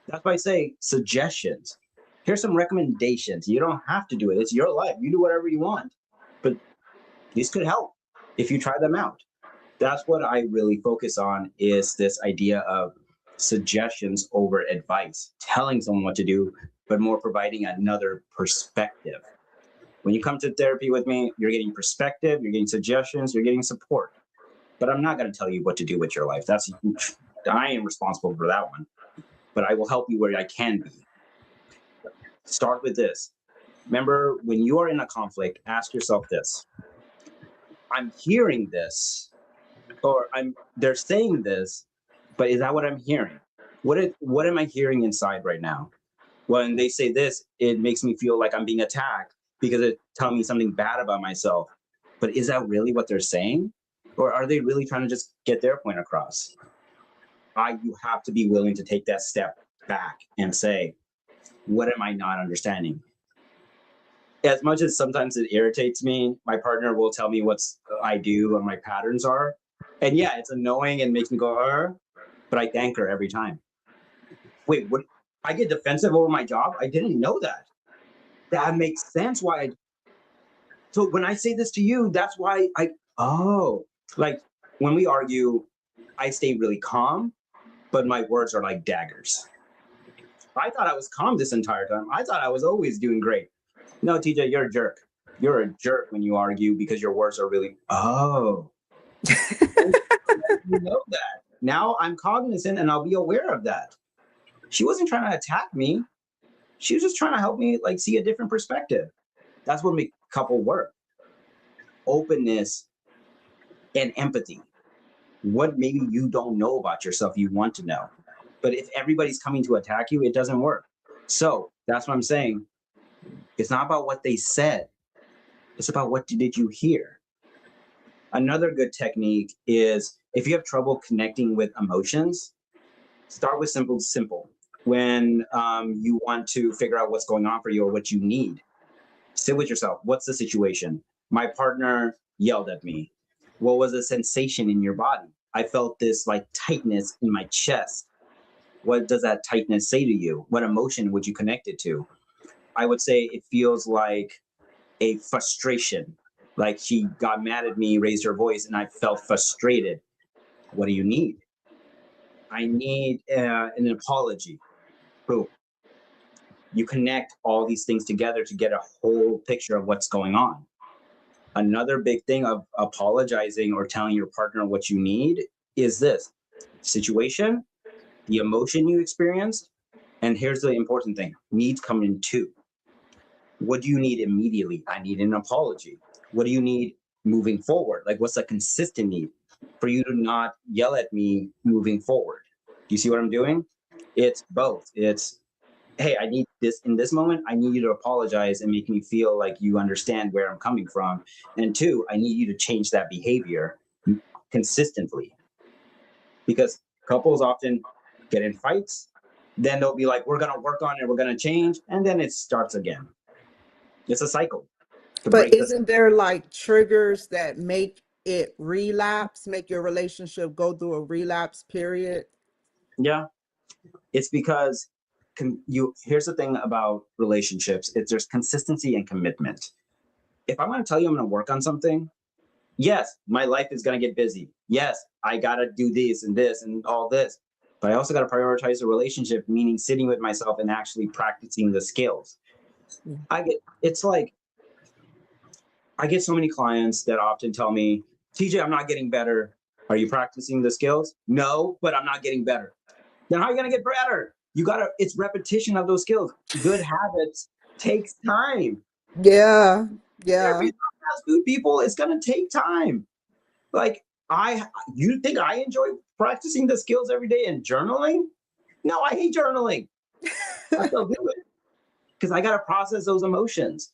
That's why I say suggestions. Here's some recommendations. You don't have to do it. It's your life. You do whatever you want. But these could help if you try them out. That's what I really focus on, is this idea of suggestions over advice, telling someone what to do, but more providing another perspective. When you come to therapy with me, you're getting perspective, you're getting suggestions, you're getting support. But I'm not going to tell you what to do with your life. I am responsible for that one. But I will help you where I can be. Start with this. Remember, when you are in a conflict, ask yourself this. I'm hearing this, or they're saying this, but is that what I'm hearing? What am I hearing inside right now? When they say this, it makes me feel like I'm being attacked because it's telling me something bad about myself. But is that really what they're saying? Or are they really trying to just get their point across? You have to be willing to take that step back and say, what am I not understanding? As much as sometimes it irritates me, my partner will tell me what I do and my patterns are. And yeah, it's annoying and makes me go, but I thank her every time. Wait, what? I get defensive over my job? I didn't know that. That makes sense why so when I say this to you, that's why like when we argue, I stay really calm, but my words are like daggers. I thought I was calm this entire time. I thought I was always doing great. No, TJ, you're a jerk. You're a jerk when you argue because your words are really, you know that. Now I'm cognizant and I'll be aware of that. She wasn't trying to attack me. She was just trying to help me like see a different perspective. That's what makes couple work. Openness and empathy. What maybe you don't know about yourself, you want to know. But if everybody's coming to attack you, it doesn't work. So that's what I'm saying. It's not about what they said. It's about what did you hear. Another good technique is if you have trouble connecting with emotions, start with simple. When you want to figure out what's going on for you or what you need, sit with yourself. What's the situation? My partner yelled at me. What was the sensation in your body? I felt this like tightness in my chest. What does that tightness say to you? What emotion would you connect it to? I would say it feels like a frustration. Like she got mad at me, raised her voice, and I felt frustrated. What do you need? I need an apology. Boom. You connect all these things together to get a whole picture of what's going on. Another big thing of apologizing or telling your partner what you need is this situation, the emotion you experienced, and here's the important thing, needs come in two. What do you need immediately? I need an apology. What do you need moving forward? Like what's a consistent need for you to not yell at me moving forward? Do you see what I'm doing? It's both. It's hey, I need this in this moment. I need you to apologize and make me feel like you understand where I'm coming from. And two, I need you to change that behavior consistently, because couples often get in fights. Then they'll be like, we're going to work on it, we're going to change. And then it starts again. It's a cycle to But break this. isn't there like triggers that make it relapse, make your relationship go through a relapse period? Yeah. It's because here's the thing about relationships. It's there's consistency and commitment. If I'm going to tell you I'm going to work on something, yes, my life is going to get busy. Yes, I got to do this and all this. But I also got to prioritize the relationship, meaning sitting with myself and actually practicing the skills. Yeah. It's like, I get so many clients that often tell me, TJ, I'm not getting better. Are you practicing the skills? No, but I'm not getting better. Then how are you going to get better? It's repetition of those skills. Good habits takes time. Yeah. There Yeah. be fast food people, it's going to take time. Like, you think I enjoy practicing the skills every day and journaling? No, I hate journaling. I still do it because I got to process those emotions.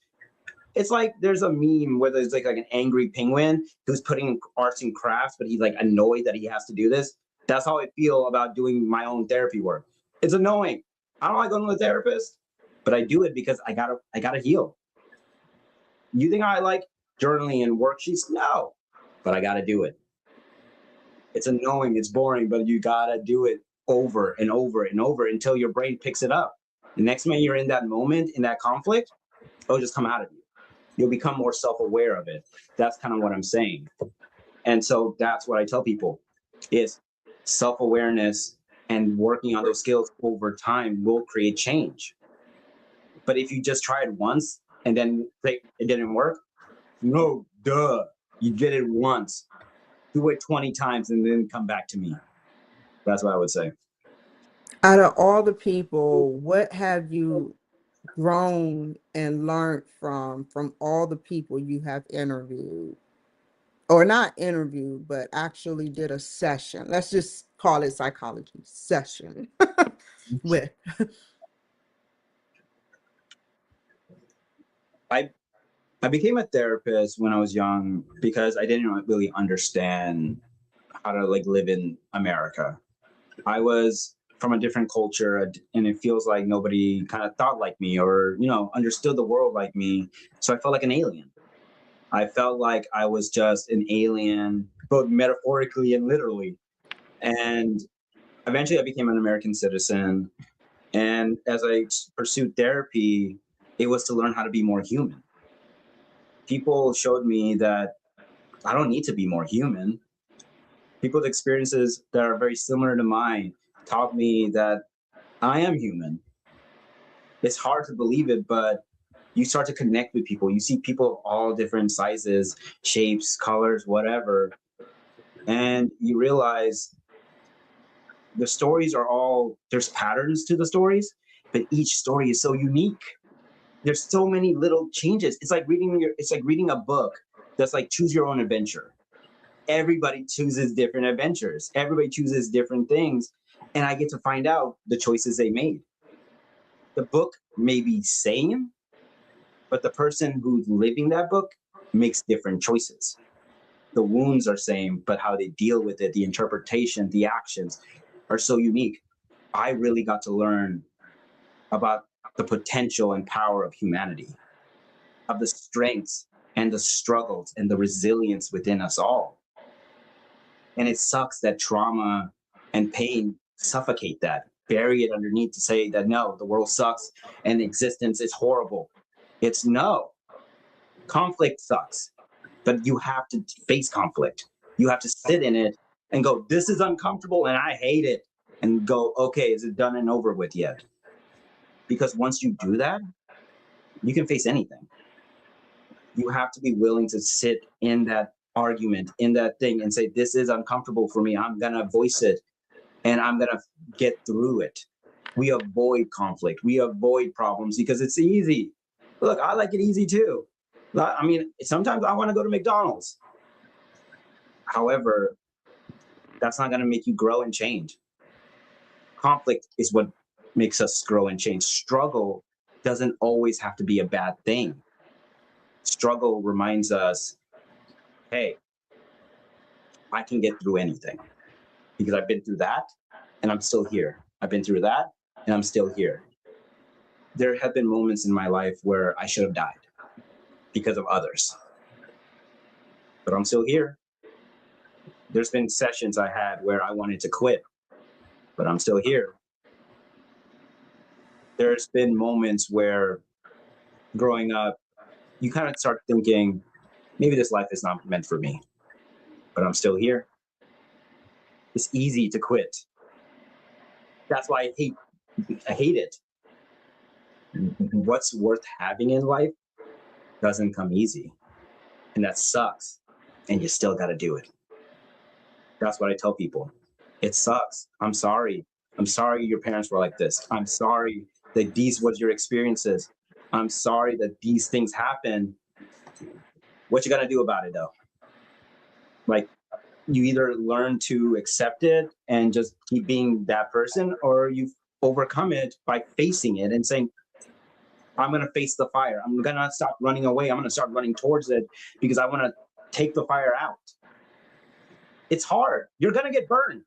It's like there's a meme where there's like an angry penguin who's putting arts and crafts, but he's like annoyed that he has to do this. That's how I feel about doing my own therapy work. It's annoying. I don't like going to a therapist, but I do it because I gotta heal. You think I like journaling and worksheets? No, but I gotta do it. It's annoying, it's boring, but you gotta do it over and over and over until your brain picks it up. The next time you're in that moment, in that conflict, it'll just come out of you. You'll become more self-aware of it. That's kind of what I'm saying. And so that's what I tell people is self-awareness and working on those skills over time will create change. But if you just try it once and then say it didn't work, no, duh. You did it once. Do it 20 times and then come back to me. That's what I would say. Out of all the people, what have you grown and learned from all the people you have interviewed? Or not interviewed, but actually did a session. Let's just call it psychology session with. I I became a therapist when I was young because I didn't really understand how to like live in America. I was from a different culture and it feels like nobody kind of thought like me or, understood the world like me. So I felt like an alien. I felt like I was just an alien, both metaphorically and literally. And eventually I became an American citizen. And as I pursued therapy, it was to learn how to be more human. People showed me that I don't need to be more human. People's experiences that are very similar to mine taught me that I am human. It's hard to believe it, but you start to connect with people. You see people of all different sizes, shapes, colors, whatever. And you realize the stories there's patterns to the stories, but each story is so unique. There's so many little changes. It's like reading a book that's like choose your own adventure. Everybody chooses different adventures. Everybody chooses different things. And I get to find out the choices they made. The book may be same, but the person who's living that book makes different choices. The wounds are same, but how they deal with it, the interpretation, the actions are so unique. I really got to learn about the potential and power of humanity, of the strengths and the struggles and the resilience within us all. And it sucks that trauma and pain suffocate that, bury it underneath to say that no, the world sucks and existence is horrible. It's no. Conflict sucks, but you have to face conflict. You have to sit in it and go, this is uncomfortable and I hate it. And go, okay, is it done and over with yet? Because once you do that, you can face anything. You have to be willing to sit in that argument, in that thing, and say, this is uncomfortable for me. I'm going to voice it and I'm going to get through it. We avoid conflict. We avoid problems because it's easy. Look, I like it easy too. I mean, sometimes I want to go to McDonald's. However, that's not going to make you grow and change. Conflict is what makes us grow and change. Struggle doesn't always have to be a bad thing. Struggle reminds us, hey, I can get through anything because I've been through that and I'm still here. I've been through that and I'm still here. There have been moments in my life where I should have died because of others, but I'm still here. There's been sessions I had where I wanted to quit, but I'm still here. There's been moments where growing up, you kind of start thinking, maybe this life is not meant for me, but I'm still here. It's easy to quit. That's why I hate it. What's worth having in life doesn't come easy. And that sucks. And you still got to do it. That's what I tell people. It sucks. I'm sorry. I'm sorry your parents were like this. I'm sorry that these was your experiences. I'm sorry that these things happen. What you got to do about it though? Like, you either learn to accept it and just keep being that person, or you overcome it by facing it and saying, I'm going to face the fire. I'm going to stop running away. I'm going to start running towards it because I want to take the fire out. It's hard. You're going to get burned,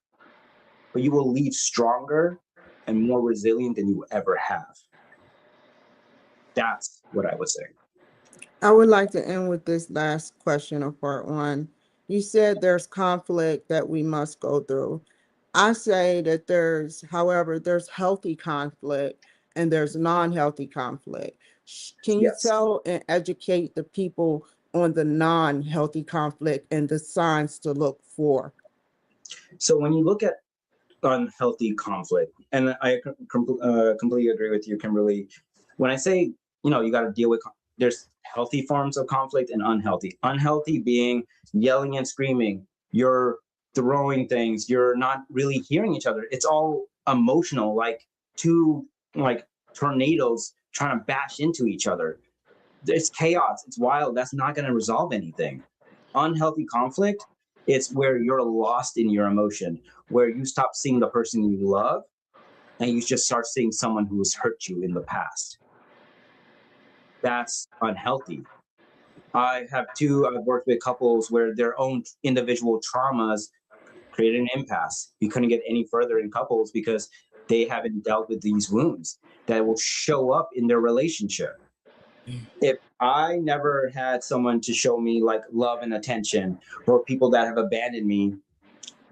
but you will leave stronger and more resilient than you ever have. That's what I would say. I would like to end with this last question of part one. You said there's conflict that we must go through. I say that however, there's healthy conflict and there's non-healthy conflict. Can you Yes. tell and educate the people on the non-healthy conflict and the signs to look for? So when you look at unhealthy conflict, and I completely agree with you, Kimberly. When I say, you got to deal with, there's healthy forms of conflict and unhealthy. Unhealthy being yelling and screaming, you're throwing things, you're not really hearing each other. It's all emotional, like two like tornadoes trying to bash into each other. It's chaos. It's wild. That's not going to resolve anything. Unhealthy conflict, it's where you're lost in your emotion, where you stop seeing the person you love and you just start seeing someone who has hurt you in the past. That's unhealthy. I've worked with couples where their own individual traumas created an impasse. We couldn't get any further in couples because they haven't dealt with these wounds that will show up in their relationship. If I never had someone to show me like love and attention, or people that have abandoned me,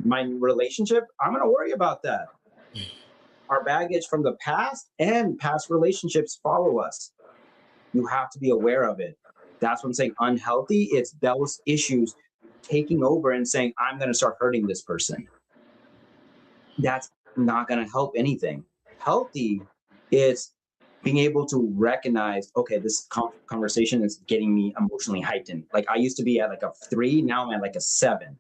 my relationship, I'm going to worry about that. Our baggage from the past and past relationships follow us. You have to be aware of it. That's what I'm saying. Unhealthy, it's those issues taking over and saying, I'm going to start hurting this person. That's not going to help anything. Healthy is being able to recognize, okay, this conversation is getting me emotionally heightened. Like I used to be at like a 3, now I'm at like a 7.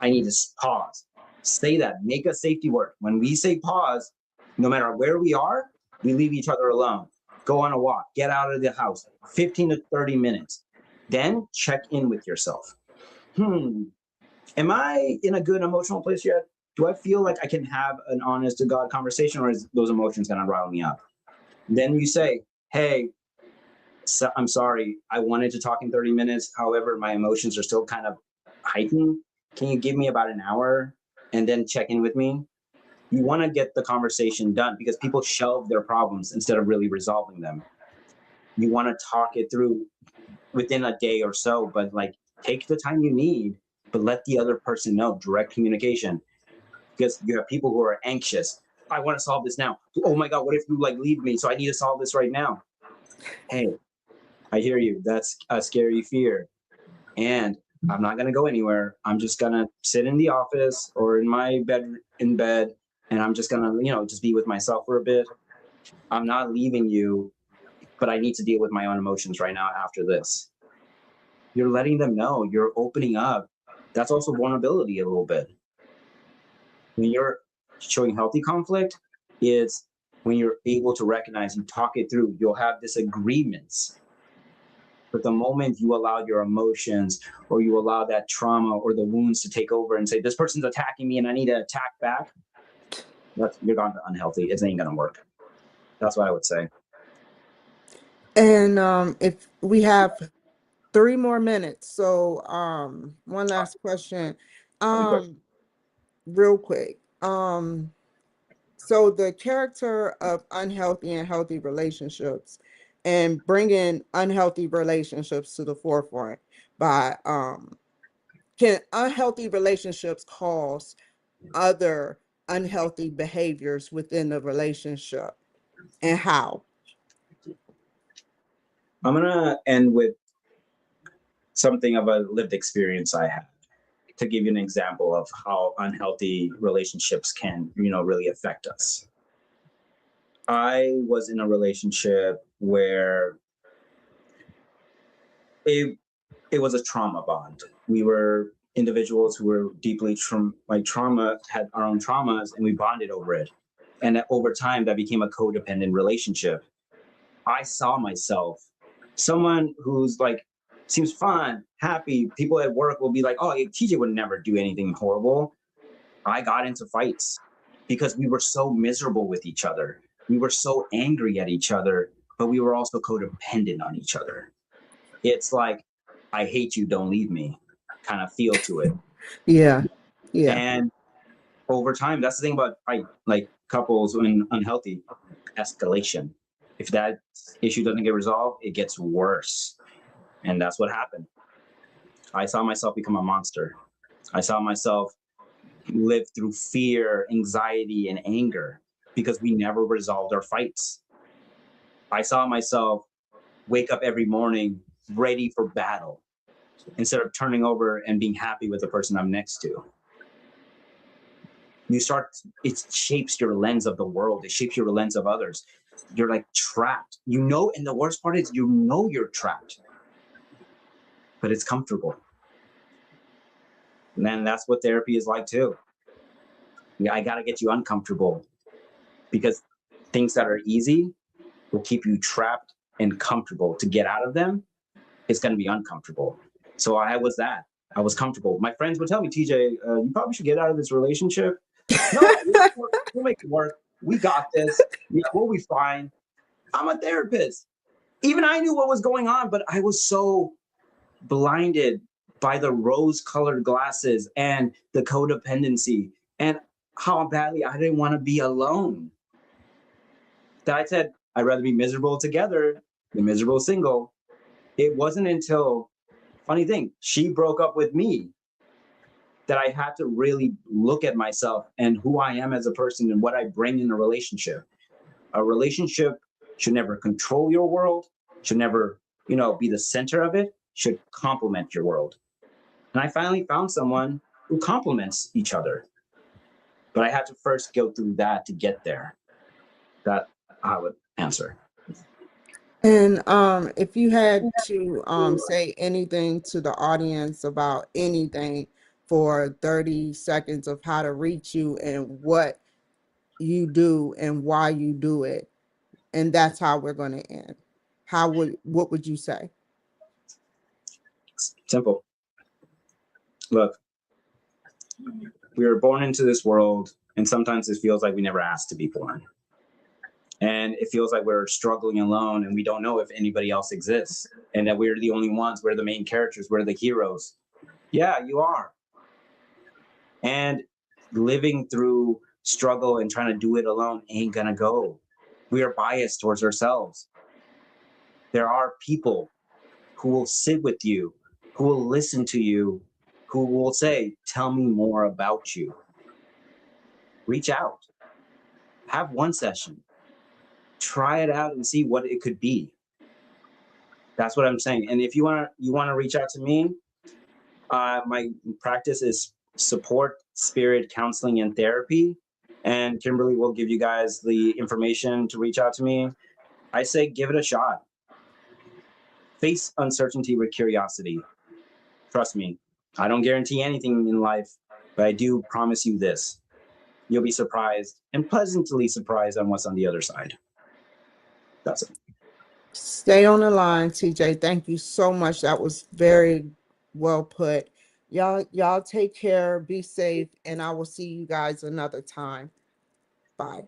I need to pause. Say that, make a safety word. When we say pause, no matter where we are, we leave each other alone. Go on a walk, get out of the house, 15 to 30 minutes. Then check in with yourself. Am I in a good emotional place yet? Do I feel like I can have an honest to God conversation, or is those emotions going to rile me up? Then you say, hey, I'm sorry, I wanted to talk in 30 minutes. However, my emotions are still kind of heightened. Can you give me about an hour and then check in with me? You want to get the conversation done because people shelve their problems instead of really resolving them. You want to talk it through within a day or so, but like take the time you need, but let the other person know. Direct communication. Because you have people who are anxious. I want to solve this now. Oh my God, what if you like leave me? So I need to solve this right now. Hey, I hear you. That's a scary fear. And I'm not going to go anywhere. I'm just going to sit in the office or in my bed, and I'm just going to, just be with myself for a bit. I'm not leaving you, but I need to deal with my own emotions right now after this. You're letting them know, you're opening up. That's also vulnerability a little bit. When you're showing healthy conflict, is when you're able to recognize, you talk it through, you'll have disagreements. But the moment you allow your emotions or you allow that trauma or the wounds to take over and say, this person's attacking me and I need to attack back, you're gone to unhealthy. It ain't going to work. That's what I would say. And if we have 3 more minutes, so one last question, Funny question. real quick. So the character of unhealthy and healthy relationships, and bringing unhealthy relationships to the forefront by can unhealthy relationships cause other unhealthy behaviors within the relationship, and how? I'm gonna end with something of a lived experience I had to give you an example of how unhealthy relationships can, really affect us. I was in a relationship where it it was a trauma bond. We were individuals who were deeply trauma, had our own traumas, and we bonded over it. And over time, that became a codependent relationship. I saw myself, someone who's like, seems fun, happy. People at work will be like, oh, TJ would never do anything horrible. I got into fights because we were so miserable with each other. We were so angry at each other, but we were also codependent on each other. It's like, I hate you, don't leave me kind of feel to it. Yeah. Yeah. And over time, that's the thing about like couples when unhealthy, escalation. If that issue doesn't get resolved, it gets worse. And that's what happened. I saw myself become a monster. I saw myself live through fear, anxiety, and anger because we never resolved our fights. I saw myself wake up every morning ready for battle instead of turning over and being happy with the person I'm next to. It shapes your lens of the world. It shapes your lens of others. You're like trapped, and the worst part is, you're trapped, but it's comfortable. And then that's what therapy is like too. Yeah, I got to get you uncomfortable because things that are easy will keep you trapped and comfortable. To get out of them, it's going to be uncomfortable. So I was comfortable. My friends would tell me, TJ, you probably should get out of this relationship. No, we'll make it work. We got this. Yeah, we'll be fine. I'm a therapist. Even I knew what was going on, but I was so blinded by the rose-colored glasses and the codependency and how badly I didn't want to be alone, that I said, I'd rather be miserable together than miserable single. It wasn't until, funny thing, she broke up with me that I had to really look at myself and who I am as a person and what I bring in a relationship. A relationship should never control your world, should never, be the center of it, should complement your world. And I finally found someone who complements each other. But I had to first go through that to get there. That I would answer. And if you had to say anything to the audience about anything for 30 seconds of how to reach you and what you do and why you do it, and that's how we're going to end. What would you say? Simple. Look, we were born into this world, and sometimes it feels like we never asked to be born. And it feels like we're struggling alone and we don't know if anybody else exists and that we're the only ones, we're the main characters, we're the heroes. Yeah, you are. And living through struggle and trying to do it alone ain't gonna go. We are biased towards ourselves. There are people who will sit with you, who will listen to you, who will say, tell me more about you. Reach out, have one session, try it out and see what it could be. That's what I'm saying. And if you want to reach out to me, my practice is support, spirit, counseling, and therapy. And Kimberly will give you guys the information to reach out to me. I say give it a shot. Face uncertainty with curiosity. Trust me, I don't guarantee anything in life, but I do promise you this. You'll be surprised and pleasantly surprised on what's on the other side. That's it. Stay on the line, TJ. Thank you so much. That was very well put. Y'all take care, be safe, and I will see you guys another time. Bye.